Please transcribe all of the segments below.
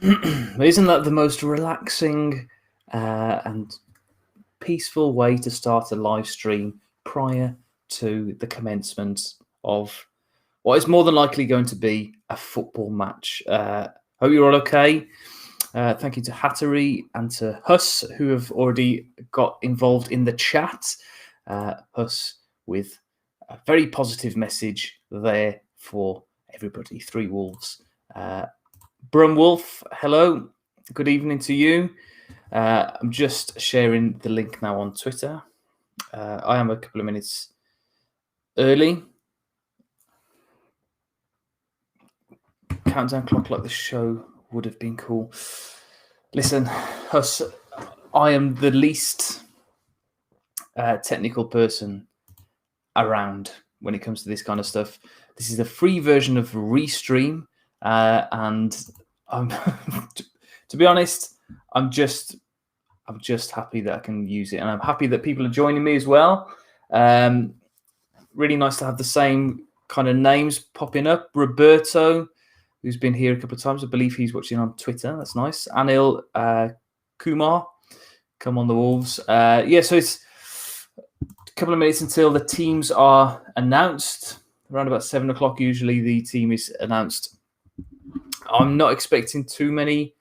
Isn't that the most relaxing and peaceful way to start a live stream prior to the commencement of what is more than likely going to be a football match? Hope you're all okay. Thank you to Hattery and to Huss, who have already got involved in the chat. Huss with a very positive message there for everybody. 3 Wolves. Brumwolf, hello. Good evening to you. I'm just sharing the link now on Twitter. I am a couple of minutes early. Countdown clock like the show would have been cool. Listen, Huss, I am the least technical person around when it comes to this kind of stuff. This is a free version of Restream, and I'm, to be honest, I'm just happy that I can use it, and I'm happy that people are joining me as well. Really nice to have the same kind of names popping up. Roberto, who's been here a couple of times, I believe he's watching on Twitter. That's nice. Anil Kumar, come on the Wolves. So it's a couple of minutes until the teams are announced. Around about 7 o'clock, usually the team is announced. I'm not expecting too many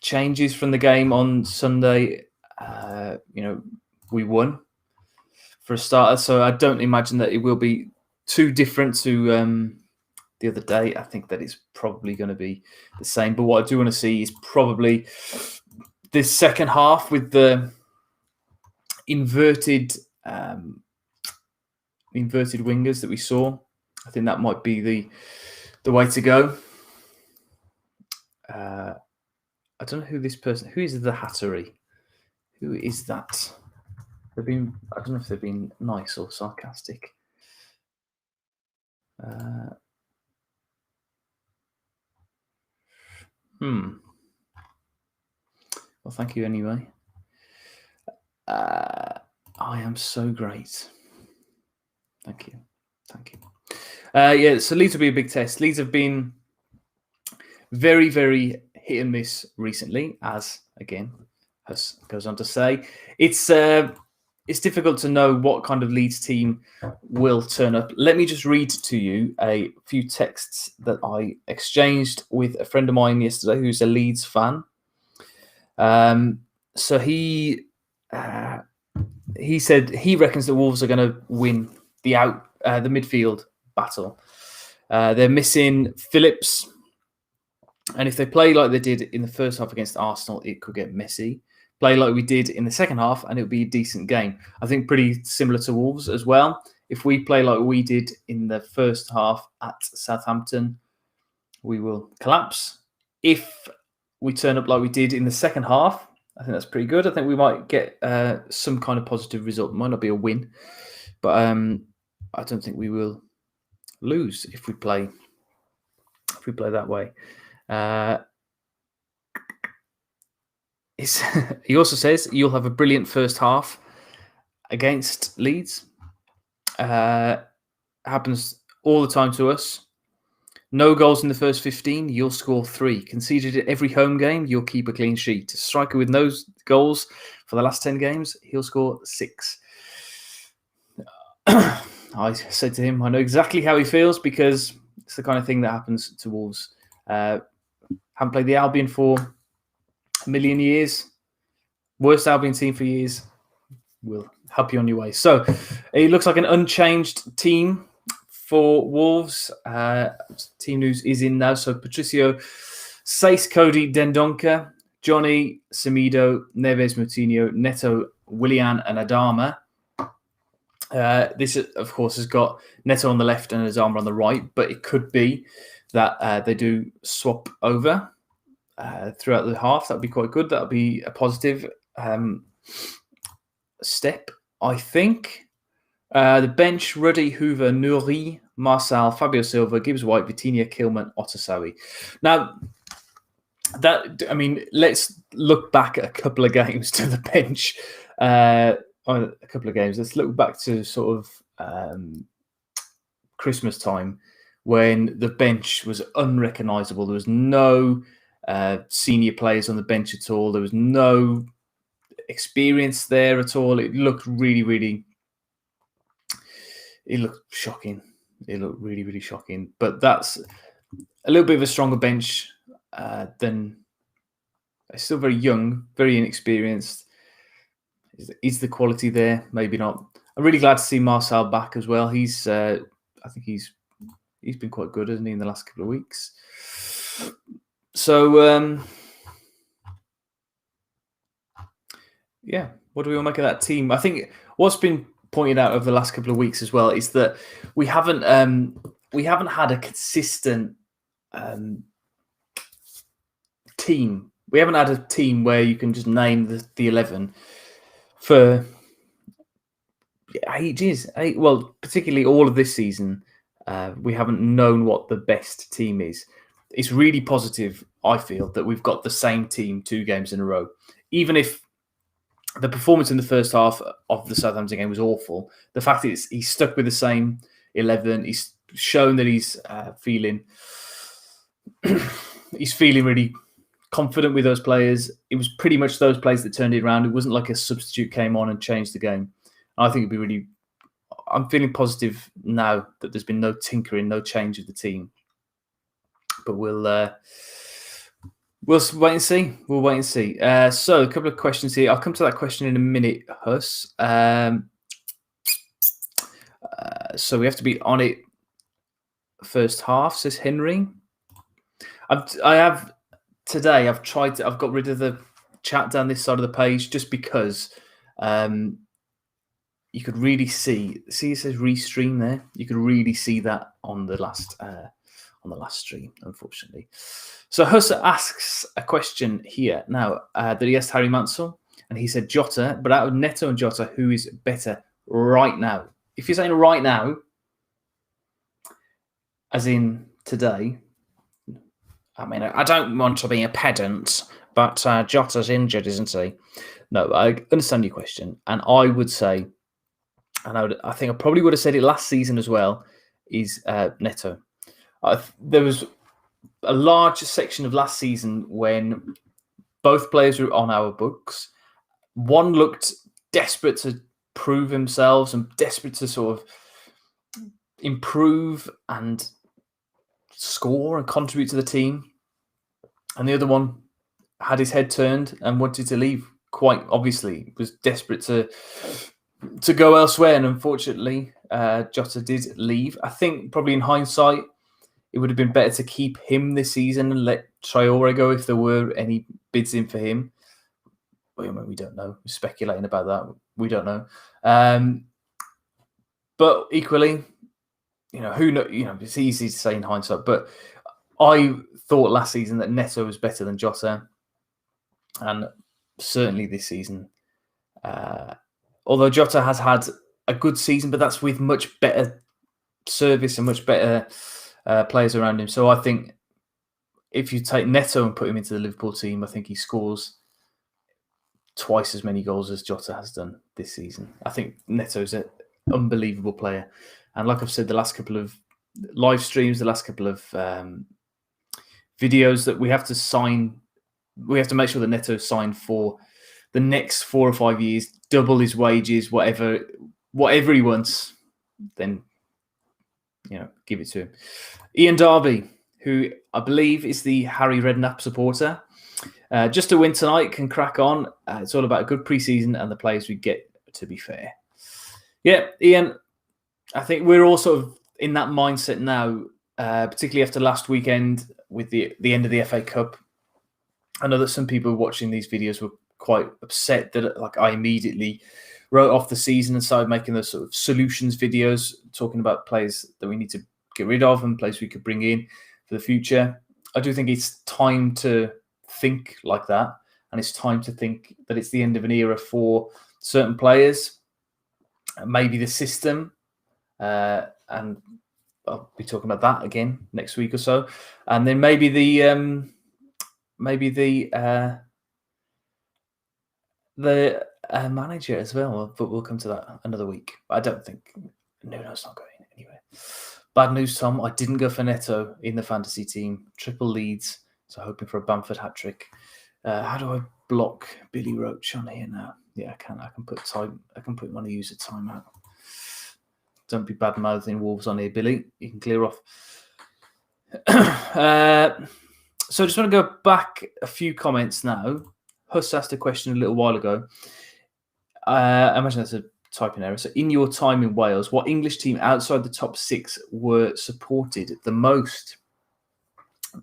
changes from the game on Sunday. We won for a starter, so I don't imagine that it will be too different to the other day. I think that it's probably going to be the same. But what I do want to see is probably this second half with the inverted wingers that we saw. I think that might be the way to go. I don't know who this person. Who is the Hattery? Who is that? I don't know if they've been nice or sarcastic. Well, thank you anyway. I am so great. Thank you. So Leeds will be a big test. Leeds have been very, very hit and miss recently, as again Huss goes on to say. It's difficult to know what kind of Leeds team will turn up. Let me just read to you a few texts that I exchanged with a friend of mine yesterday who's a Leeds fan. So he said he reckons the Wolves are going to win the midfield battle. They're missing Phillips, and if they play like they did in the first half against Arsenal, it could get messy. Play like we did in the second half, and it would be a decent game. I think pretty similar to Wolves as well. If we play like we did in the first half at Southampton, we will collapse. If we turn up like we did in the second half, I think that's pretty good. I think we might get some kind of positive result. It might not be a win, but I don't think we will lose if we play that way. He also says you'll have a brilliant first half against Leeds. Happens all the time to us. No goals in the first 15, you'll score 3. Conceded at every home game, you'll keep a clean sheet. Striker with no goals for the last 10 games, he'll score 6. I said to him, I know exactly how he feels because it's the kind of thing that happens to Wolves. Haven't played the Albion for a million years. Worst Albion team for years. We'll help you on your way. So it looks like an unchanged team for Wolves. Team news is in now. So Patricio, Sace, Cody, Dendonka, Johnny, Semedo, Neves, Moutinho, Neto, Willian, and Adama. This, of course, has got Neto on the left and Adama on the right, but it could be that they do swap over throughout the half. That would be quite good. That would be a positive step, I think. The bench: Ruddy, Hoover, Nouri, Marçal, Fabio Silva, Gibbs White, Vitinha, Kilman, Otasawi. Now, let's look back at a couple of games to the bench. A couple of games. Let's look back to sort of Christmas time when the bench was unrecognisable. There was no senior players on the bench at all. There was no experience there at all. It looked really it looked shocking. It looked really shocking. But that's a little bit of a stronger bench than. It's still very young, very inexperienced. Is the quality there? Maybe not. I'm really glad to see Marcel back as well. He's, I think he's been quite good, hasn't he, in the last couple of weeks? So, yeah, what do we all make of that team? I think what's been pointed out over the last couple of weeks as well is that we haven't had a consistent team. We haven't had a team where you can just name the 11 for ages. Well, particularly all of this season, we haven't known what the best team is. It's really positive, I feel, that we've got the same team 2 games in a row. Even if the performance in the first half of the Southampton game was awful, the fact is he's stuck with the same 11. He's shown that he's feeling really confident with those players. It was pretty much those players that turned it around. It wasn't like a substitute came on and changed the game. I think it'd be really. I'm feeling positive now that there's been no tinkering, no change of the team. But we'll wait and see. We'll wait and see. So a couple of questions here. I'll come to that question in a minute, Huss. So we have to be on it first half, says Henry. I've got rid of the chat down this side of the page just because you could really see it says restream there. You could really see that on the last stream, unfortunately. So Huss asks a question here now that he asked Harry Mansell, and he said Jota, but out of Neto and Jota, who is better right now? If you're saying right now, as in today, I mean, I don't want to be a pedant, but Jota's injured, isn't he? No, I understand your question, and I would say, and I think I probably would have said it last season as well, is Neto. There was a large section of last season when both players were on our books. One looked desperate to prove themselves and desperate to sort of improve and score and contribute to the team. And the other one had his head turned and wanted to leave. Quite obviously, was desperate to go elsewhere. And unfortunately, Jota did leave. I think probably in hindsight, it would have been better to keep him this season and let Traore go if there were any bids in for him. Well, we don't know. We're speculating about that. We don't know. But equally, who knows? It's easy to say in hindsight. But I thought last season that Neto was better than Jota, and certainly this season. Although Jota has had a good season, but that's with much better service and much better players around him. So I think if you take Neto and put him into the Liverpool team, I think he scores twice as many goals as Jota has done this season. I think Neto's an unbelievable player. And like I've said, the last couple of live streams, the last couple of videos, that we have to make sure that Neto's signed for the next 4 or 5 years, double his wages, whatever he wants, then give it to him. Ian Darby, who I believe is the Harry Redknapp supporter. Just to win tonight, can crack on. It's all about a good pre-season and the players we get, to be fair. Yeah, Ian, I think we're all sort of in that mindset now, particularly after last weekend with the end of the FA Cup. I know that some people watching these videos were quite upset that I immediately wrote off the season and started making those sort of solutions videos, talking about players that we need to get rid of and players we could bring in for the future. I do think it's time to think like that, and it's time to think that it's the end of an era for certain players, maybe the system, and I'll be talking about that again next week or so, and then maybe the manager as well, but we'll come to that another week. I don't think Nuno's not going anywhere. Bad news, Tom. I didn't go for Neto in the fantasy team. Triple Leeds, so hoping for a Bamford hat trick. How do I block Billy Roach on here now? Yeah, I can. I can put him on a user timeout. Don't be bad mouthing Wolves on here, Billy. You can clear off. So I just want to go back a few comments now. Huss asked a question a little while ago. I imagine that's a typing error. So, in your time in Wales, what English team outside the top 6 were supported the most?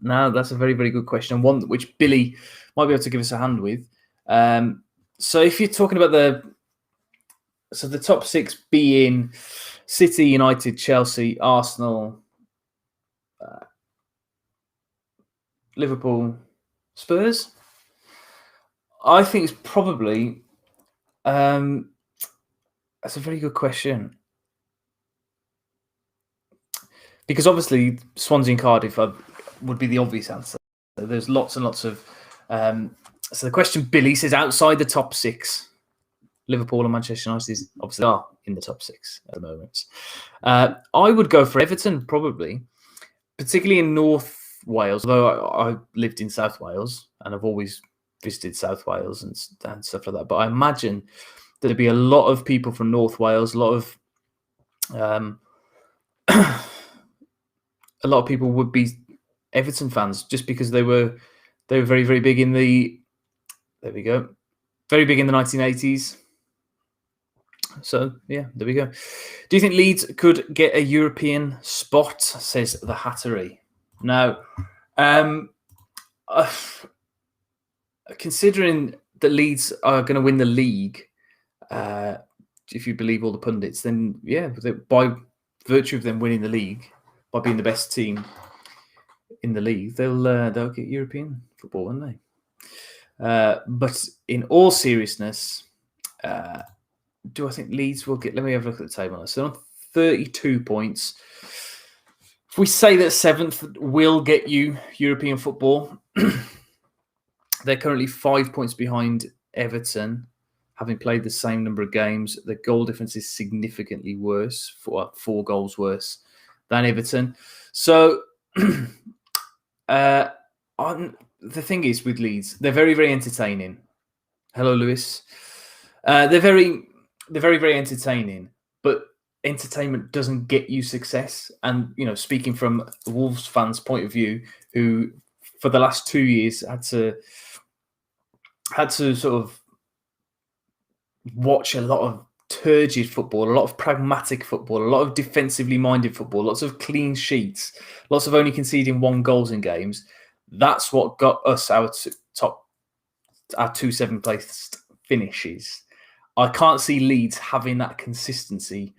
Now, that's a very, very good question, and one which Billy might be able to give us a hand with. So, if you're talking about the top 6 being City, United, Chelsea, Arsenal, Liverpool, Spurs, I think it's probably. That's a very good question. Because obviously Swansea and Cardiff would be the obvious answer. So there's lots and lots of... so the question, Billy, says outside the top 6, Liverpool and Manchester United obviously are in the top 6 at the moment. I would go for Everton, probably, particularly in North Wales, although I lived in South Wales and I've always visited South Wales and stuff like that. But I imagine there'd be a lot of people from North Wales, a lot of people would be Everton fans just because they were very, very big in the... There we go. Very big in the 1980s. So, yeah, there we go. Do you think Leeds could get a European spot, says the Hattery? Now, considering that Leeds are going to win the league, if you believe all the pundits, then, yeah, by virtue of them winning the league, by being the best team in the league, they'll get European football, won't they? But in all seriousness, do I think Leeds will get... Let me have a look at the table. So on 32 points. If we say that 7th will get you European football, they're currently 5 points behind Everton, having played the same number of games. The goal difference is significantly worse, 4 goals worse than Everton. So the thing is with Leeds, they're very, very entertaining. Hello, Lewis. They're very, very entertaining, but entertainment doesn't get you success. And, speaking from the Wolves fans' point of view, who for the last 2 years had to sort of watch a lot of turgid football, a lot of pragmatic football, a lot of defensively minded football, lots of clean sheets, lots of only conceding 1 goals in games. That's what got us our 2 7th placed finishes. I can't see Leeds having that consistency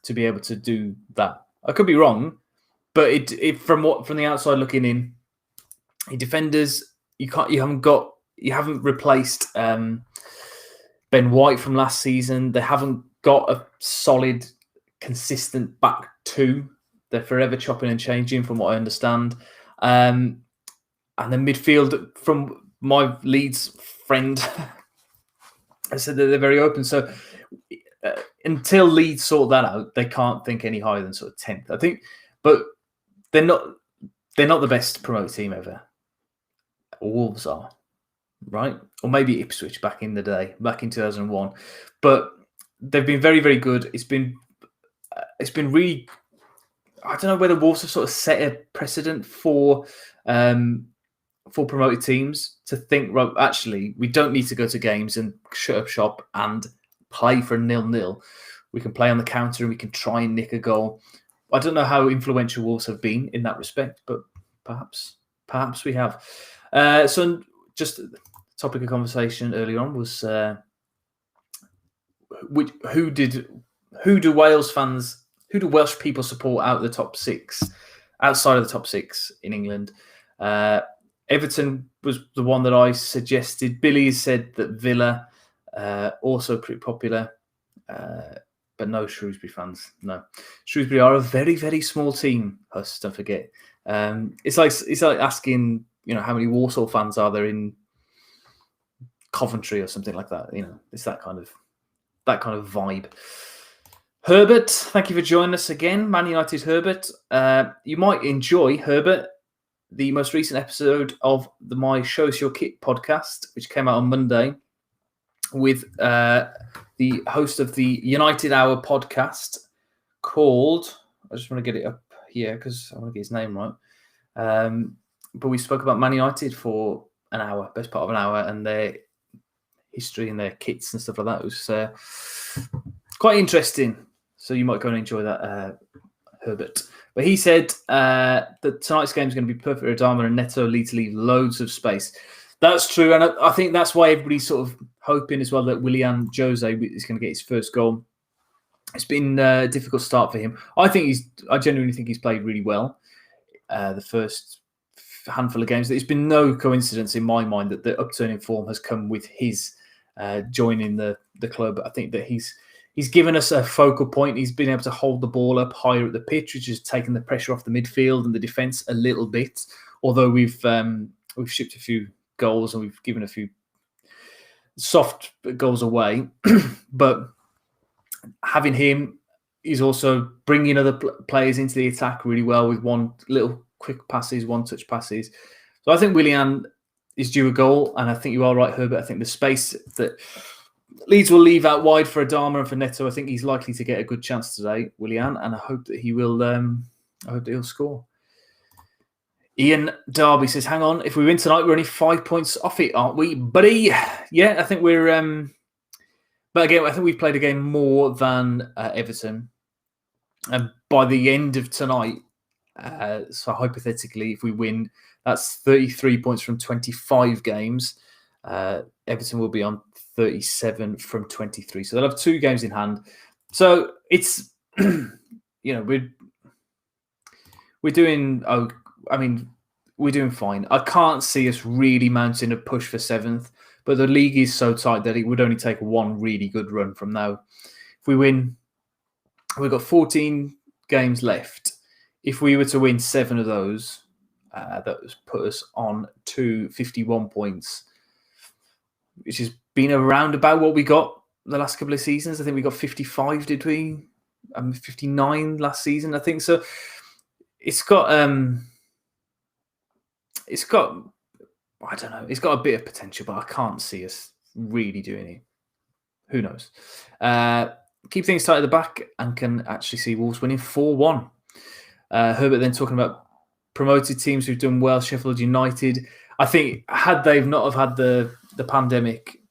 to be able to do that. I could be wrong, but from the outside looking in, in defenders, you haven't replaced Ben White from last season. They haven't got a solid, consistent back 2. They're forever chopping and changing, from what I understand. And the midfield, from my Leeds friend, I said that they're very open. So until Leeds sort that out, they can't think any higher than sort of 10th, I think. But they're not the best promoted team ever. Wolves are, right? Or maybe Ipswich back in the day, back in 2001. But they've been very, very good. It's been really... I don't know whether Wolves have sort of set a precedent for promoted teams to think, right, actually, we don't need to go to games and shut up shop and play for 0-0. We can play on the counter and we can try and nick a goal. I don't know how influential Wolves have been in that respect, but perhaps we have. So just the topic of conversation earlier on was who do Welsh people support outside of the top 6 in England? Everton was the one that I suggested. Billy said that Villa, also pretty popular, but no Shrewsbury fans. No, Shrewsbury are a very, very small team. Huss, don't forget. It's like asking, how many Walsall fans are there in Coventry or something like that. It's that kind of vibe. Herbert, thank you for joining us again. Man United Herbert. You might enjoy, Herbert, the most recent episode of the My Show's Your Kit podcast, which came out on Monday, with the host of the United Hour podcast called, I just want to get it up here because I want to get his name right. But we spoke about Man United for an hour, best part of an hour, and their history and their kits and stuff like that. It was quite interesting. So you might go and enjoy that, Herbert. But he said that tonight's game is going to be perfect for Adama and Neto Leeds to leave loads of space. That's true. And I think that's why everybody's sort of hoping as well that Willian Jose is going to get his first goal. It's been a difficult start for him. I genuinely think he's played really well the first handful of games. It's been no coincidence in my mind that the upturn in form has come with his joining the club. I think that he's given us a focal point. He's been able to hold the ball up higher at the pitch, which has taken the pressure off the midfield and the defence a little bit. Although we've shipped a few goals and we've given a few soft goals away, but having him is also bringing other players into the attack really well with one little quick passes, one touch passes. So I think Willian is due a goal, and I think you are right, Herbert. I think the space that Leeds will leave out wide for Adama and for Neto, I think he's likely to get a good chance today, Willian, and I hope that he will. I hope that he'll score. Ian Darby says, "Hang on, if we win tonight, we're only 5 points off it, aren't we, buddy?" Yeah, I think we're. But again, I think we've played a game more than Everton, and by the end of tonight, so hypothetically, if we win, that's 33 points from 25 games. Everton will be on 37 from 23. So they'll have 2 games in hand. So it's, we're doing, we're doing fine. I can't see us really mounting a push for 7th, but the league is so tight that it would only take one really good run from now. If we win, we've got 14 games left. If we were to win 7 of those, that would put us on 51 points, which has been around about what we got the last couple of seasons. I think we got 55, did we? 59 last season, I think. So it's got I don't know, it's got a bit of potential, but I can't see us really doing it. Who knows? Keep things tight at the back and can actually see Wolves winning 4-1. Herbert then talking about promoted teams who've done well. Sheffield United, I think, had they've not have had the pandemic,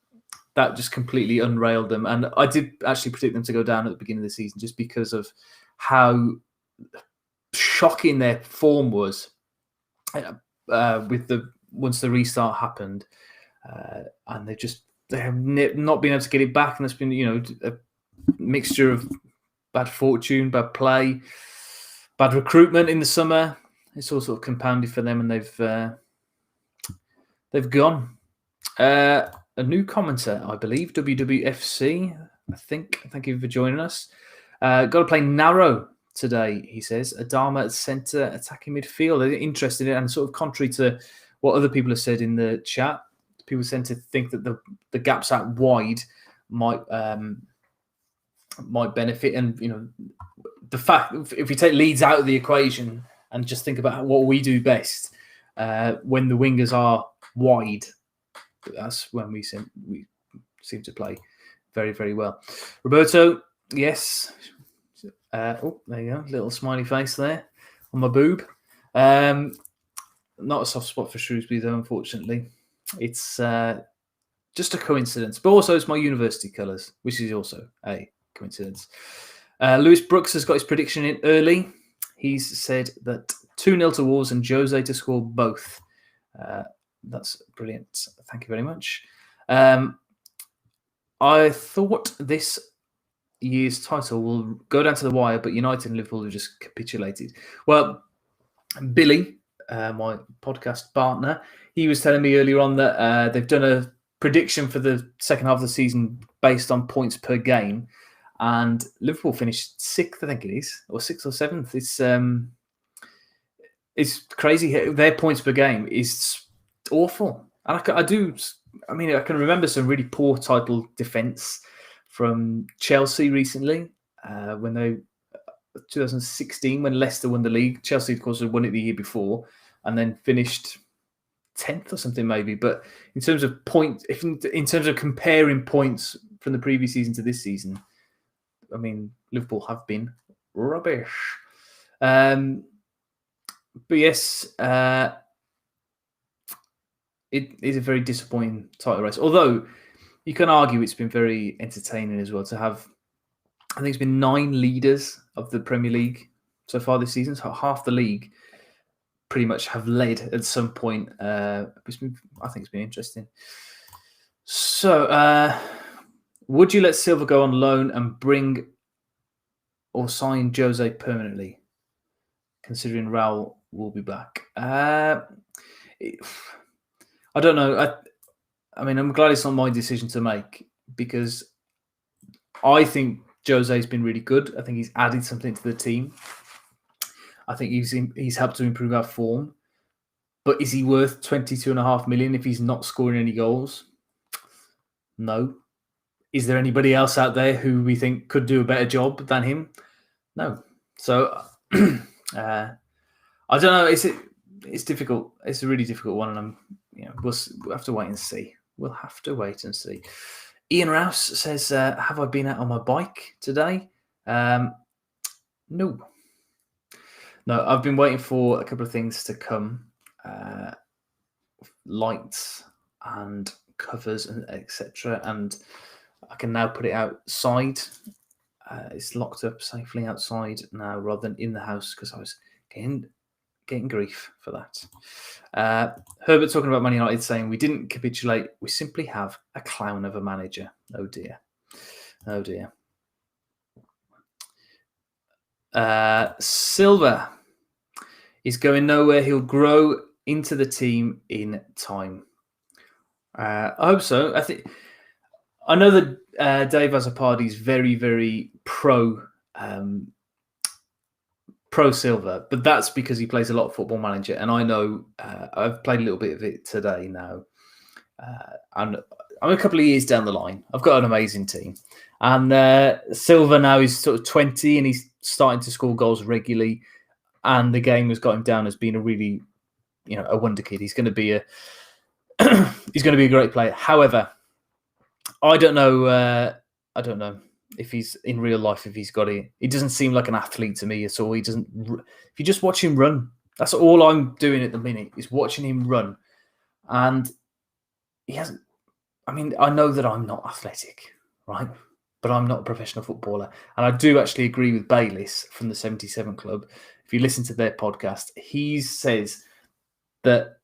that just completely unrailed them. And I did actually predict them to go down at the beginning of the season just because of how shocking their form was once the restart happened, and they have not been able to get it back, and it's been a mixture of bad fortune, bad play, bad recruitment in the summer. It's all sort of compounded for them, and they've gone. A new commenter, I believe, WWFC. I think. Thank you for joining us. Got to play narrow today, he says. Adama at centre, attacking midfield. They're interested in it, and sort of contrary to what other people have said in the chat, people tend to think that the gaps out wide might benefit. And the fact, if we take Leeds out of the equation and just think about what we do best, when the wingers are wide, that's when we seem to play very, very well. Roberto, yes. There you go. Little smiley face there on my boob. Not a soft spot for Shrewsbury, though, unfortunately. It's just a coincidence. But also it's my university colours, which is also a coincidence. Lewis Brooks has got his prediction in early. He's said that 2-0 to Wolves and Jose to score both. That's brilliant. Thank you very much. I thought this year's title will go down to the wire, but United and Liverpool have just capitulated. Well, Billy, my podcast partner, he was telling me earlier on that they've done a prediction for the second half of the season based on points per game, and Liverpool finished 6th, I think it is, or 6th or 7th. It's crazy. Their points per game is awful. And I can remember some really poor title defence from Chelsea recently. when they 2016 when Leicester won the league. Chelsea, of course, had won it the year before, and then finished 10th or something maybe. But in terms of points, in terms of comparing points from the previous season to this season, I mean, Liverpool have been rubbish. But yes, it is a very disappointing title race. Although you can argue it's been very entertaining as well to have. I think it's been 9 leaders of the Premier League so far this season. So half the league pretty much have led at some point. I think it's been interesting. So, would you let Silva go on loan and bring or sign Jose permanently, considering Raul will be back? I don't know. I mean, I'm glad it's not my decision to make because I think Jose's been really good. I think he's added something to the team. I think he's helped to improve our form. But is he worth 22.5 million if he's not scoring any goals? No. Is there anybody else out there who we think could do a better job than him? No. So I don't know. It's difficult. It's a really difficult one, and we'll have to wait and see. We'll have to wait and see. Ian Rouse says, have I been out on my bike today? No. I've been waiting for a couple of things to come. Lights and covers and etc. And I can now put it outside. It's locked up safely outside now rather than in the house because I was getting grief for that. Herbert talking about Man United saying we didn't capitulate. We simply have a clown of a manager. Oh dear. Silva is going nowhere. He'll grow into the team in time. I hope so. I know that Dave Azzopardi is very, very pro Silva, but that's because he plays a lot of Football Manager, and I know I've played a little bit of it today now. And I'm a couple of years down the line. I've got an amazing team, and Silva now is sort of 20, and he's starting to score goals regularly. And the game has got him down as being a really, a wonder kid. He's going to be a great player. However, I don't know if he's in real life, if he's got it. He doesn't seem like an athlete to me at all. He doesn't. If you just watch him run, that's all I'm doing at the minute is watching him run, and he hasn't. I mean, I know that I'm not athletic, right? But I'm not a professional footballer, and I do actually agree with Bayliss from the 77 Club. If you listen to their podcast, he says that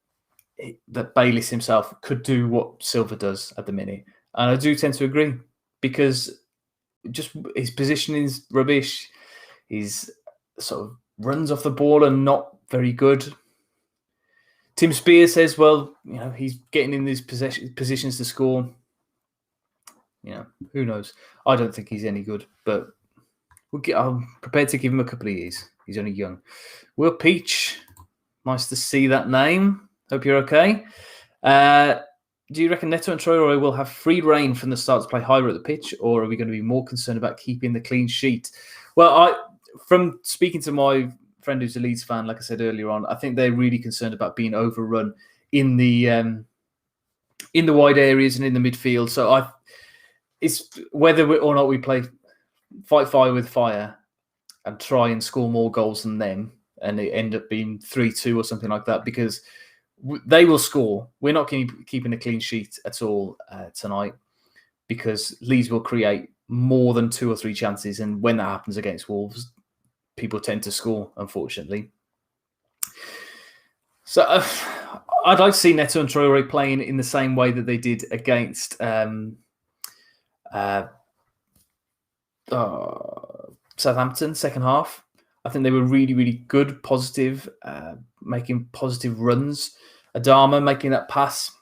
Bayliss himself could do what Silva does at the minute. And I do tend to agree because just his positioning is rubbish. He's sort of runs off the ball and not very good. Tim Spears says, well, he's getting in these positions to score. Who knows? I don't think he's any good, but I'm prepared to give him a couple of years. He's only young. Will Peach, nice to see that name. Hope you're okay. Do you reckon Neto and Traore will have free rein from the start to play higher at the pitch, or are we going to be more concerned about keeping the clean sheet? Well, from speaking to my friend who's a Leeds fan, like I said earlier on, I think they're really concerned about being overrun in the wide areas and in the midfield. So it's whether or not we play fight fire with fire and try and score more goals than them, and it end up being 3-2 or something like that, because they will score. We're not keeping a clean sheet at all tonight because Leeds will create more than 2 or 3 chances, and when that happens against Wolves, people tend to score, unfortunately. So I'd like to see Neto and Traore playing in the same way that they did against Southampton, second half. I think they were really, really good, positive, making positive runs. Adama making that pass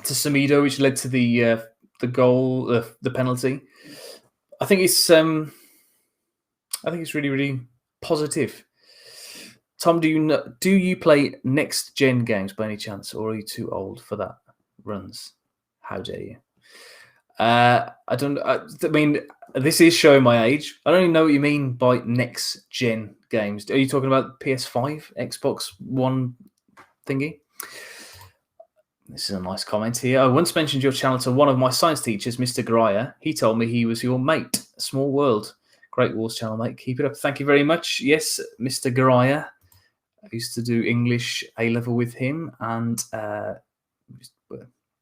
to Semedo, which led to the goal, the penalty. I think it's really, really positive. Tom, do you play next gen games by any chance, or are you too old for that runs? How dare you? I don't. I mean, this is showing my age. I don't even know what you mean by next gen games. Are you talking about PS5, Xbox One thingy? This is a nice comment here. I once mentioned your channel to one of my science teachers, Mr. Grier. He told me he was your mate. Small world. Great Wars channel, mate. Keep it up. Thank you very much. Yes, Mr. Grier. I used to do English A-level with him, and yeah,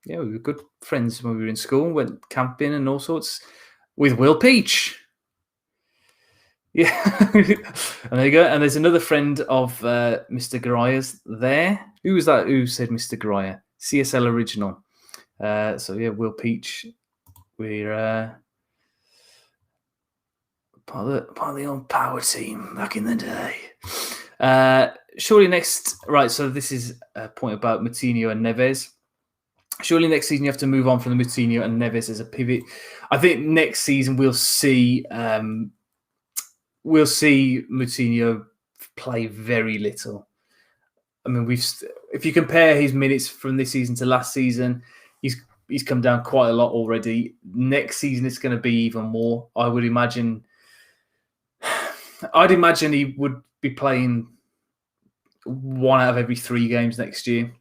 we were good friends when we were in school. Went camping and all sorts with Will Peach. Yeah, and there you go. And there's another friend of Mr. Grier's there. Who was that? Who said Mr. Grier? CSL Original. So yeah, Will Peach. We're part of the old power team back in the day. Surely next, right? So this is a point about Moutinho and Neves. Surely next season you have to move on from the Moutinho and Neves as a pivot. I think next season we'll see Moutinho play very little. I mean, if you compare his minutes from this season to last season, he's come down quite a lot already. Next season it's going to be even more. I would imagine. I'd imagine he would be playing 1 out of every 3 games next year.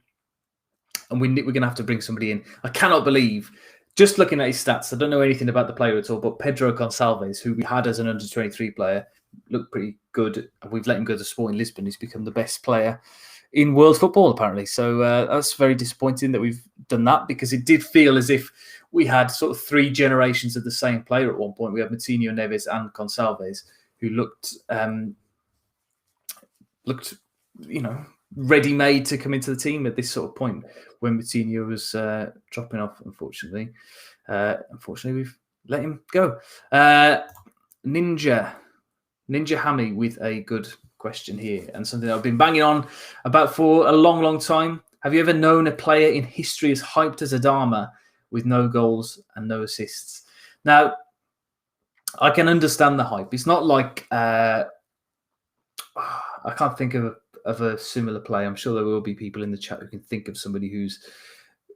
And we're going to have to bring somebody in. I cannot believe, just looking at his stats, I don't know anything about the player at all, but Pedro Gonçalves, who we had as an under-23 player, looked pretty good. We've let him go to Sporting Lisbon. He's become the best player in world football, apparently. So that's very disappointing that we've done that, because it did feel as if we had sort of 3 generations of the same player at one point. We had Moutinho, Neves, and Gonçalves, who looked, ready-made to come into the team at this sort of point when Moutinho was dropping off, unfortunately. Unfortunately, we've let him go. Ninja Hammy with a good question here, and something that I've been banging on about for a long, long time. Have you ever known a player in history as hyped as Adama with no goals and no assists? Now, I can understand the hype. It's not like I can't think of a similar play. I'm sure there will be people in the chat who can think of somebody who's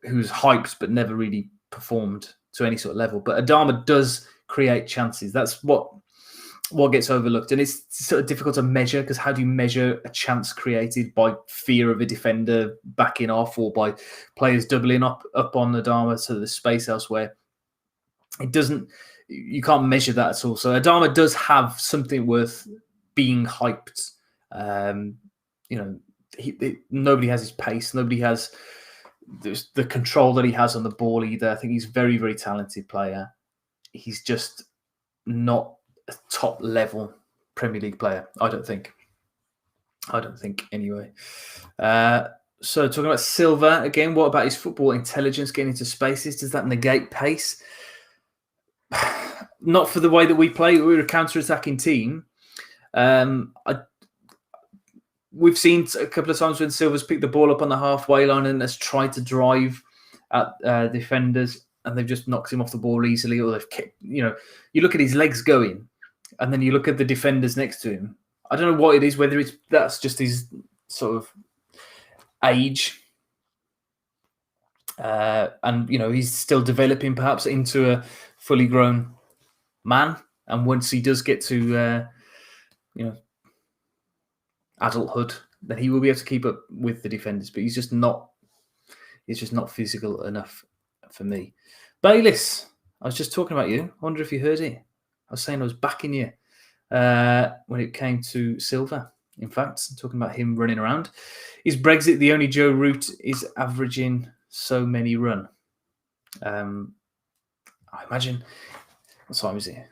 hyped but never really performed to any sort of level. But Adama does create chances. That's what gets overlooked, and it's sort of difficult to measure, because how do you measure a chance created? By fear of a defender backing off, or by players doubling up on Adama so there's space elsewhere? It doesn't. You can't measure that at all. So Adama does have something worth being hyped. Nobody has his pace. Nobody has the control that he has on the ball either. I think he's a very, very talented player. He's just not a top level Premier League player. I don't think anyway. So talking about Silva again, what about his football intelligence, getting into spaces? Does that negate pace? Not for the way that we play. We're a counter-attacking team. We've seen a couple of times when Silva's picked the ball up on the halfway line and has tried to drive at defenders, and they've just knocked him off the ball easily, or they've kept, you look at his legs going, and then you look at the defenders next to him. I don't know what it is, whether that's just his sort of age, and he's still developing perhaps into a fully grown man. And once he does get to adulthood, then he will be able to keep up with the defenders. But he's just not physical enough for me. Bayliss, I was just talking about you. I wonder if you heard it. I was saying I was backing you when it came to Silva. In fact, talking about him running around. Is Brexit the only Joe Root is averaging so many run? I imagine. What time is it?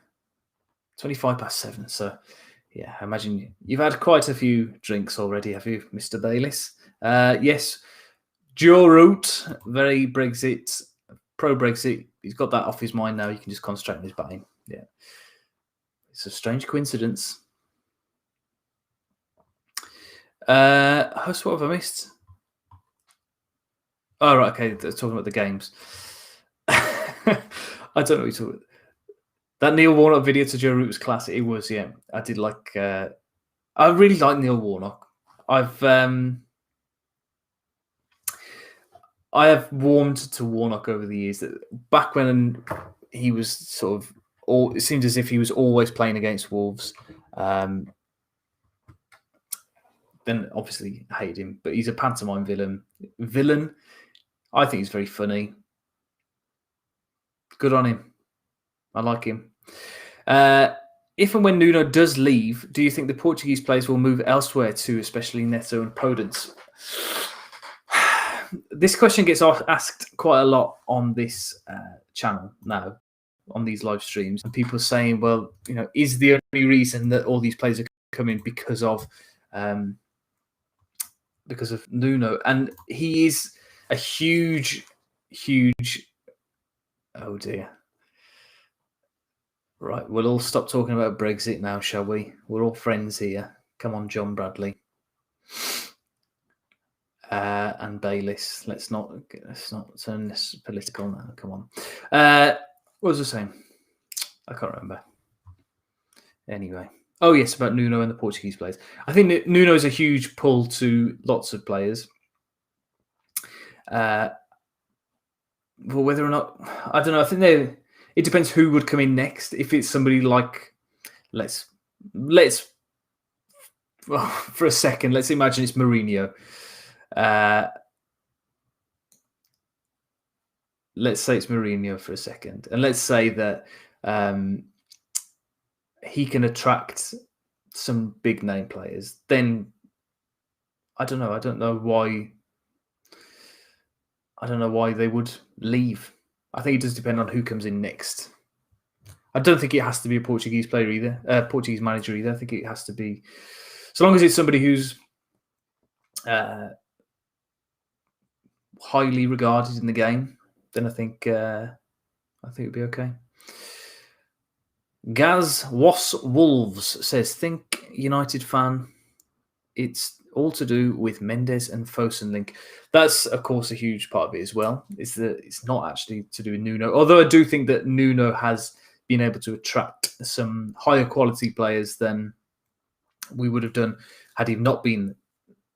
7:25. So, yeah, I imagine you've had quite a few drinks already, have you, Mr. Bayliss? Yes, Joe Root, very Brexit, pro-Brexit. He's got that off his mind now. He can just concentrate on his batting. Yeah. It's a strange coincidence. What have I missed? Oh, right, okay. They're talking about the games. I don't know what you're talking about. That Neil Warnock video to Joe Root was classic. It was, yeah. I did like. I really like Neil Warnock. I have warmed to Warnock over the years. Back when he was sort of it seemed as if he was always playing against Wolves. Then obviously I hate him, but he's a pantomime villain. I think he's very funny. Good on him. I like him. If and when Nuno does leave, do you think the Portuguese players will move elsewhere too, especially Neto and Podence? This question gets asked quite a lot on this channel now, on these live streams, and people saying, well, is the only reason that all these players are coming because of Nuno? And he is a huge, oh dear. Right, we'll all stop talking about Brexit now, shall we? We're all friends here. Come on, John Bradley. And Bayliss. Let's not turn this political now. Come on. What was I saying? I can't remember. Anyway. Oh, yes, about Nuno and the Portuguese players. I think Nuno is a huge pull to lots of players. But whether or not, I don't know. I think it depends who would come in next. If it's somebody like, let's well, for a second, let's imagine it's Mourinho. Let's say it's Mourinho for a second, and let's say that he can attract some big name players. Then I don't know. I don't know why they would leave. I think it does depend on who comes in next. I don't think it has to be a Portuguese player either, Portuguese manager either. I think it has to be, so long as it's somebody who's highly regarded in the game, then I think it'd be okay. Gaz Was Wolves says, think United fan, it's all to do with Mendes and Fosun link. That's, of course, a huge part of it as well. It's not actually to do with Nuno, although I do think that Nuno has been able to attract some higher quality players than we would have done had he not been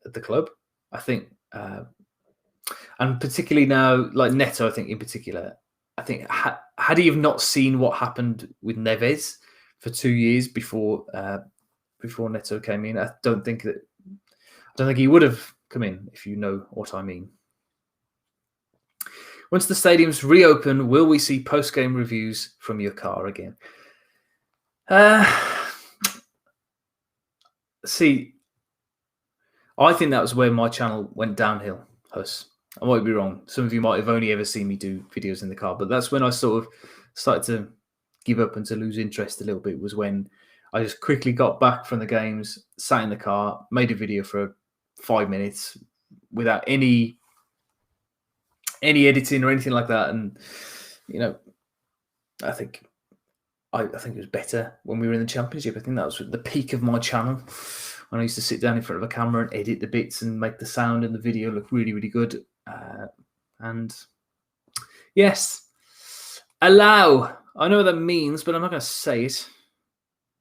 at the club. I think, and particularly now, like Neto, I think in particular, I think had he have not seen what happened with Neves for 2 years before Neto came in, I don't think he would have come in, if you know what I mean. Once the stadiums reopen, will we see post-game reviews from your car again? See, I think that was where my channel went downhill, Huss. I might be wrong. Some of you might have only ever seen me do videos in the car, but that's when I sort of started to give up and to lose interest a little bit, was when I just quickly got back from the games, sat in the car, made a video for 5 minutes without any editing or anything like that. And, I think it was better when we were in the Championship. I think that was the peak of my channel, when I used to sit down in front of a camera and edit the bits and make the sound and the video look really, really good. And yes, allow. I know what that means, but I'm not going to say it.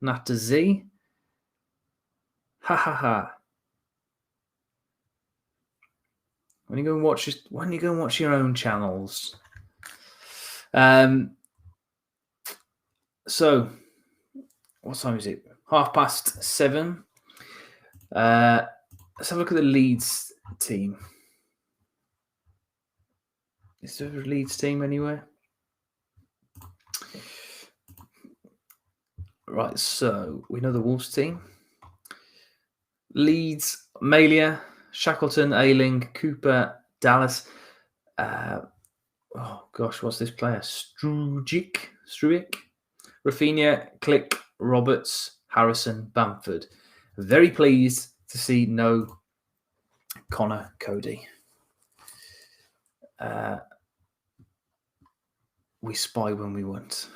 Not to Z. Ha ha ha. When you go and watch your own channels. So, what time is it? 7:30. Let's have a look at the Leeds team. Is there a Leeds team anywhere? Right, so we know the Wolves team. Leeds, Malia, Shackleton, Ayling, Cooper, Dallas. What's this player? Strujic, Rafinha, Click, Roberts, Harrison, Bamford. Very pleased to see no Connor Cody. We spy when we want.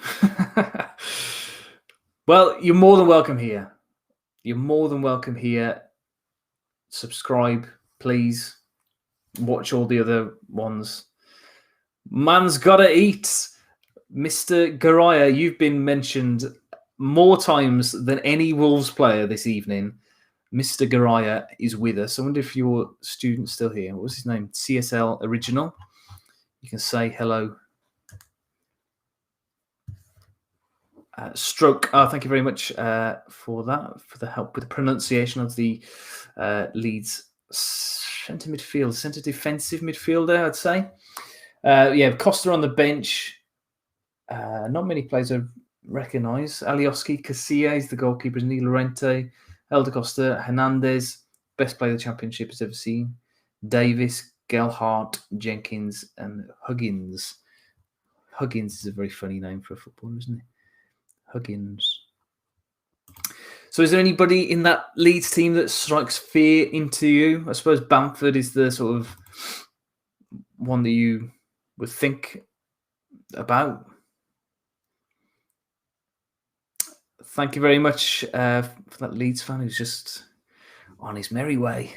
Well, you're more than welcome here. Subscribe, please. Watch all the other ones. Man's gotta eat. Mr. Garaya, you've been mentioned more times than any Wolves player this evening. Mr. Garaya is with us. I wonder if your student's still here. What was his name? CSL Original. You can say hello. Stroke. Thank you very much for that, for the help with the pronunciation of the Leeds centre defensive midfielder, I'd say. Costa on the bench. Not many players I recognise. Alioski, Casilla is the goalkeepers. Neil Lorente, Elder Costa, Hernandez, best player the Championship has ever seen. Davis, Gelhart, Jenkins, and Huggins. Huggins is a very funny name for a footballer, isn't it? Huggins. So is there anybody in that Leeds team that strikes fear into you? I suppose Bamford is the sort of one that you would think about. Thank you very much for that Leeds fan who's just on his merry way.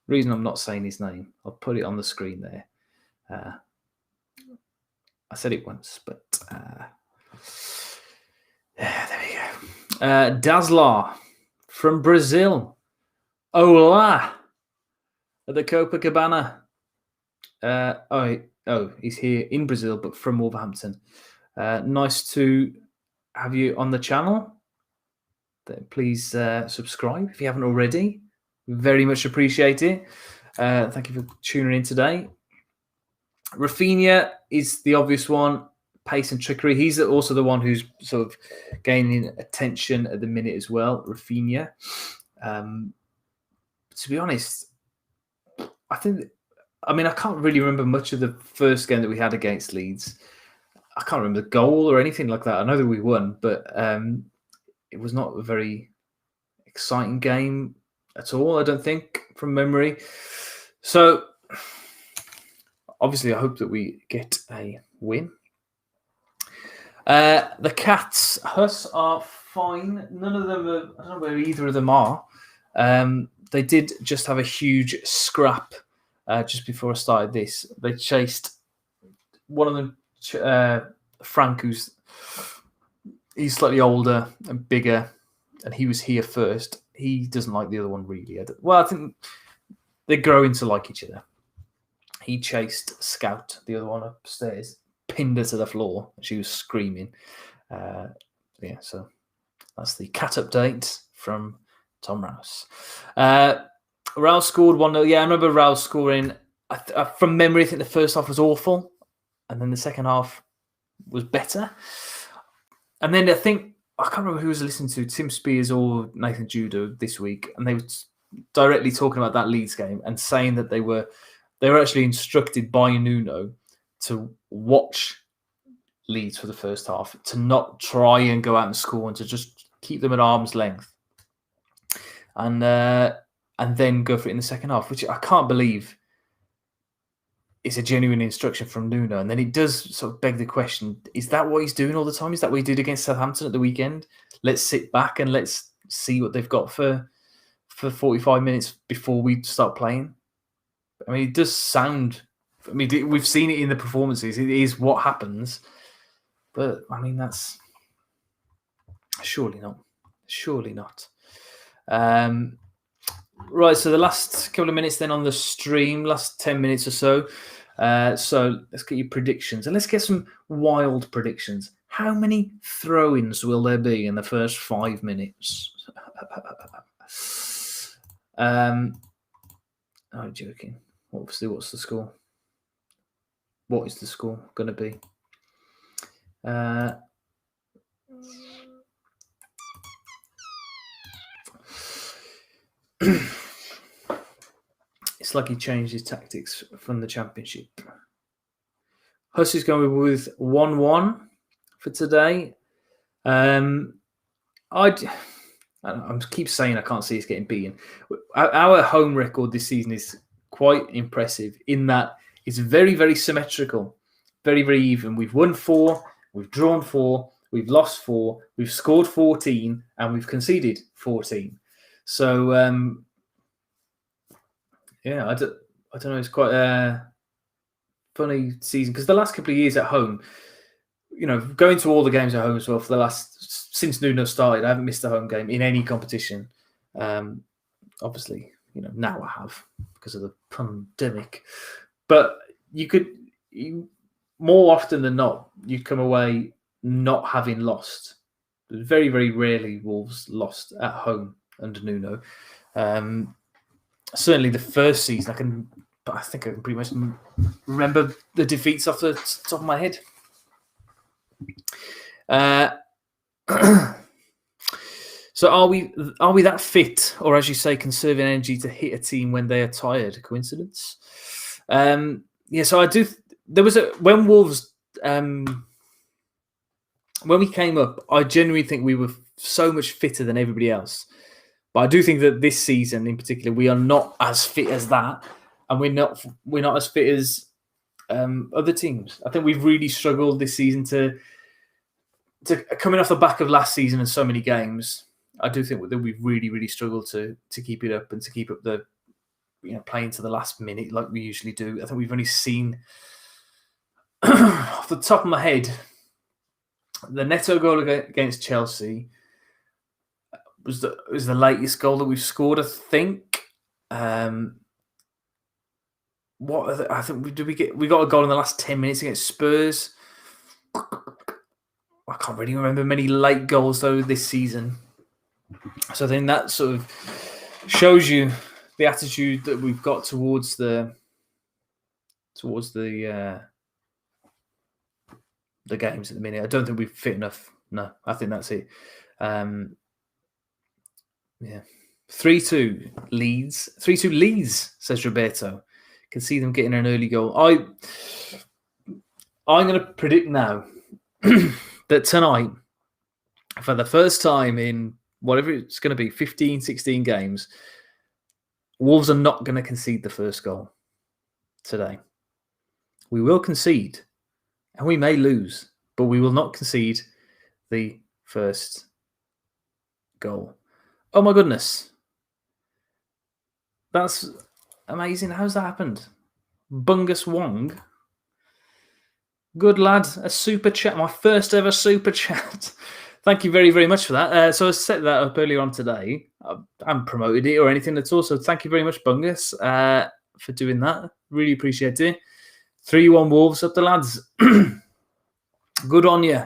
Reason I'm not saying his name, I'll put it on the screen there. I said it once, but there we go. Dazzler from Brazil. Olá at the Copacabana. He's here in Brazil, but from Wolverhampton. Nice to have you on the channel. Please subscribe if you haven't already. Very much appreciate it. Thank you for tuning in today. Rafinha is the obvious one. Pace and trickery. He's also the one who's sort of gaining attention at the minute as well. Rafinha. To be honest, I can't really remember much of the first game that we had against Leeds. I can't remember the goal or anything like that. I know that we won, but it was not a very exciting game at all, I don't think, from memory. So, obviously, I hope that we get a win. The Cats, Huss are fine. None of them are, I don't know where either of them are. They did just have a huge scrap just before I started this. They chased one of them, Frank, he's slightly older and bigger, and he was here first. He doesn't like the other one really. I think they grow into like each other. He chased Scout, the other one, upstairs, pinned her to the floor. She was screaming. So that's the Cat update from Tom Rouse. Rouse scored 1-0. Yeah, I remember Rouse scoring. From memory, I think the first half was awful, and then the second half was better. And then I can't remember who was listening to, Tim Spears or Nathan Judo this week, and they were directly talking about that Leeds game and saying that they were actually instructed by Nuno to watch Leeds for the first half, to not try and go out and score, and to just keep them at arm's length, and then go for it in the second half, which I can't believe is a genuine instruction from Nuno. And then it does sort of beg the question, is that what he's doing all the time? Is that what he did against Southampton at the weekend? Let's sit back and let's see what they've got for 45 minutes before we start playing. I mean, it does sound... I mean, we've seen it in the performances. It is what happens. But, I mean, that's... Surely not. Surely not. Right, so the last couple of minutes then on the stream, last 10 minutes or so. So let's get your predictions. And let's get some wild predictions. How many throw-ins will there be in the first 5 minutes? I'm joking. Obviously, what's the score? What is the score going to be? It's like he changed his tactics from the Championship. Huss is going with 1-1 for today. I keep saying I can't see us getting beaten. Our home record this season is quite impressive in that it's very, very symmetrical, very, very even. We've won 4, we've drawn 4, we've lost 4, we've scored 14, and we've conceded 14. So, I don't know. It's quite a funny season because the last couple of years at home, going to all the games at home as well for the last, since Nuno started, I haven't missed a home game in any competition. Obviously, now I have because of the pandemic. But more often than not, you'd come away not having lost. Very, very rarely Wolves lost at home under Nuno. Certainly the first season, I think I can pretty much remember the defeats off the top of my head. So are we that fit, or as you say, conserving energy to hit a team when they are tired? Coincidence? So I do. There was when Wolves when we came up, I genuinely think we were so much fitter than everybody else. But I do think that this season, in particular, we are not as fit as that, and we're not as fit as other teams. I think we've really struggled this season to coming off the back of last season and so many games. I do think that we've really, really struggled to keep it up and to keep up the playing to the last minute like we usually do. I think we've only seen off the top of my head the Neto goal against Chelsea was the latest goal that we've scored. I think. I think we got a goal in the last 10 minutes against Spurs. I can't really remember many late goals though this season. So I think that sort of shows you the attitude that we've got towards the games at the minute. I don't think we're fit enough. No, I think that's it. 3-2 Leeds. 3-2 Leeds, says Roberto. Can see them getting an early goal. I'm going to predict now that tonight, for the first time in whatever it's going to be, 15, 16 games, Wolves are not going to concede the first goal today. We will concede, and we may lose, but we will not concede the first goal. Oh my goodness. That's amazing. How's that happened? Bungus Wong. Good lad. A super chat. My first ever super chat. Thank you very, very much for that. So I set that up earlier on today. I haven't promoted it or anything at all. So thank you very much, Bungus, for doing that. Really appreciate it. 3-1 Wolves up the lads. Good on you.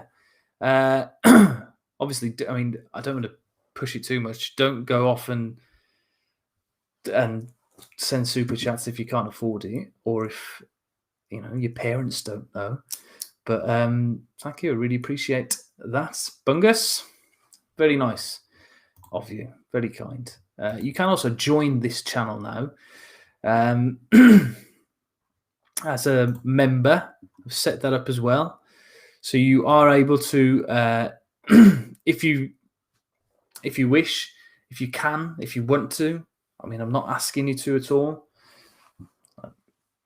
Obviously, I mean, I don't want to push it too much. Don't go off and send super chats if you can't afford it, or if your parents don't know. But thank you. I really appreciate that, Bungus. Very nice of you. Very kind. You can also join this channel now as a member. I've set that up as well, so you are able to, if you wish, if you can, if you want to. I mean, I'm not asking you to at all.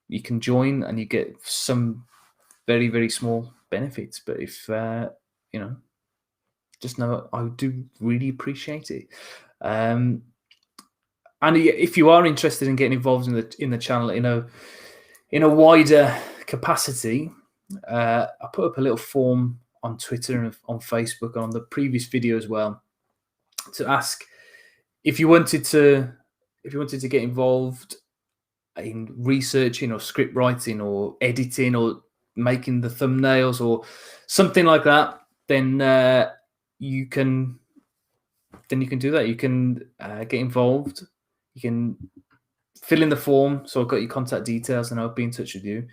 You can join and you get some very, very small benefits. But if, just know I do really appreciate it. And if you are interested in getting involved in the channel in a wider capacity, I put up a little form on Twitter and on Facebook and on the previous video as well to ask if you wanted to get involved in researching or script writing or editing or making the thumbnails or something like that, then you can do that. You can get involved. You can fill in the form. So I've got your contact details and I'll be in touch with you.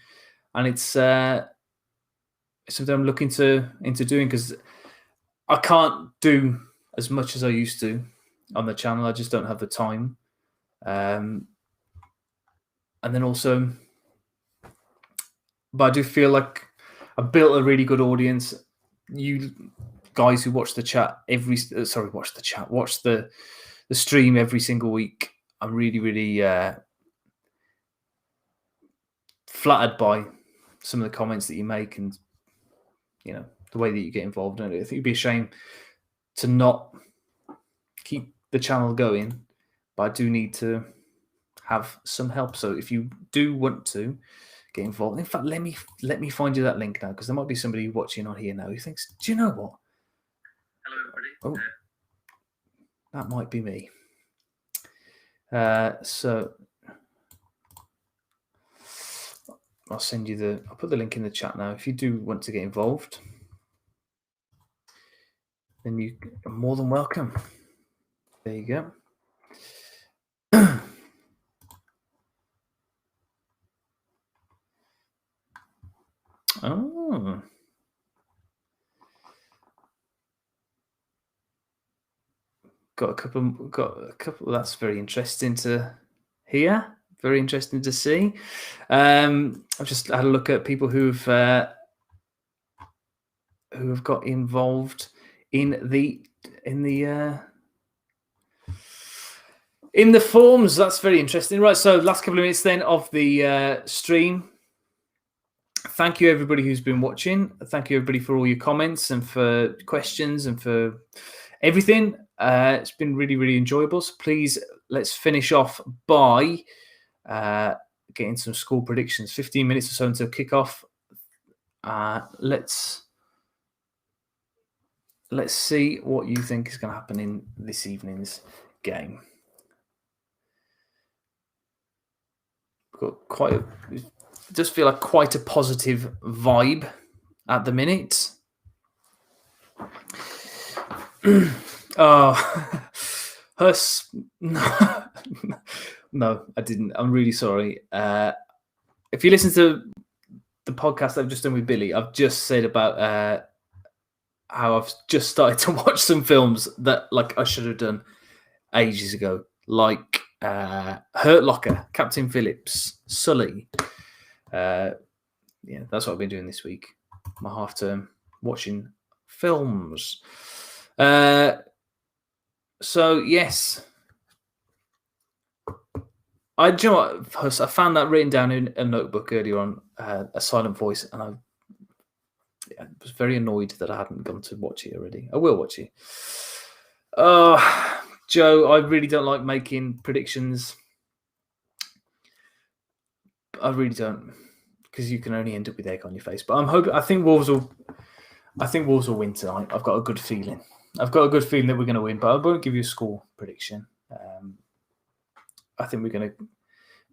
And it's something I'm looking into doing because I can't do as much as I used to on the channel. I just don't have the time. And then also, but I do feel like I built a really good audience. You guys who watch the chat watch the stream every single week. I'm really, really flattered by some of the comments that you make and the way that you get involved in it. I think it'd be a shame to not keep the channel going, but I do need to have some help. So if you do want to get involved, in fact, let me find you that link now, because there might be somebody watching on here now who thinks, do you know what? Hello, everybody. Oh, that might be me. So I'll put the link in the chat now if you do want to get involved. then you're more than welcome. There you go. Oh. Got a couple. That's very interesting to hear. Very interesting to see. I've just had a look at people who have got involved in the forums. That's very interesting. Right. So last couple of minutes then of the stream. Thank you everybody who's been watching. Thank you everybody for all your comments and for questions and for everything. It's been really, really enjoyable. So please, let's finish off by getting some school predictions. 15 minutes or so until kickoff. Let's see what you think is going to happen in this evening's game. We've got does feel like quite a positive vibe at the minute. Hus, no, I didn't. I'm really sorry. If you listen to the podcast I've just done with Billy, I've just said about how I've just started to watch some films that like I should have done ages ago, like Hurt Locker, Captain Phillips, Sully. Yeah, that's what I've been doing this week. My half term watching films. So yes, do you know what? I found that written down in a notebook earlier on, a silent voice, and I was very annoyed that I hadn't gone to watch it already. I will watch it. Joe, I really don't like making predictions. I really don't, because you can only end up with egg on your face. But I'm hoping. I think Wolves will win tonight. I've got a good feeling. That we're going to win, but I won't give you a score prediction. I think we'll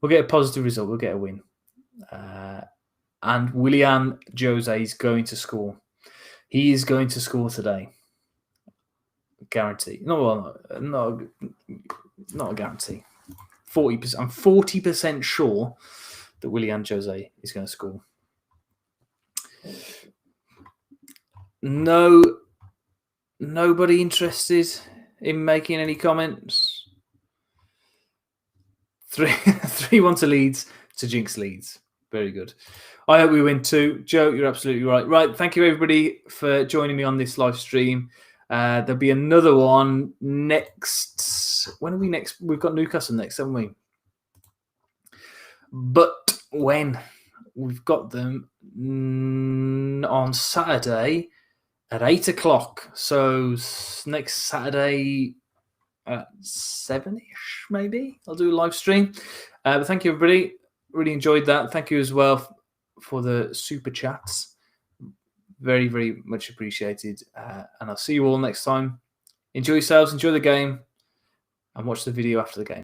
get a positive result. We'll get a win. And Willian Jose is going to score. He is going to score today. Guarantee. No, not a guarantee. 40%. I'm 40% sure that Willian Jose is going to score. Nobody interested in making any comments? 3-1 to Leeds, to jinx Leeds. Very good. I hope we win too. Joe, you're absolutely right. Right, thank you everybody for joining me on this live stream. There'll be another one next. When are we next? We've got Newcastle next, haven't we? But when? We've got them on Saturday at 8 o'clock. So next Saturday at 7-ish, maybe. I'll do a live stream. But thank you, everybody. Really enjoyed that. Thank you as well for the super chats. Very, very much appreciated. And I'll see you all next time. Enjoy yourselves. Enjoy the game. And watch the video after the game.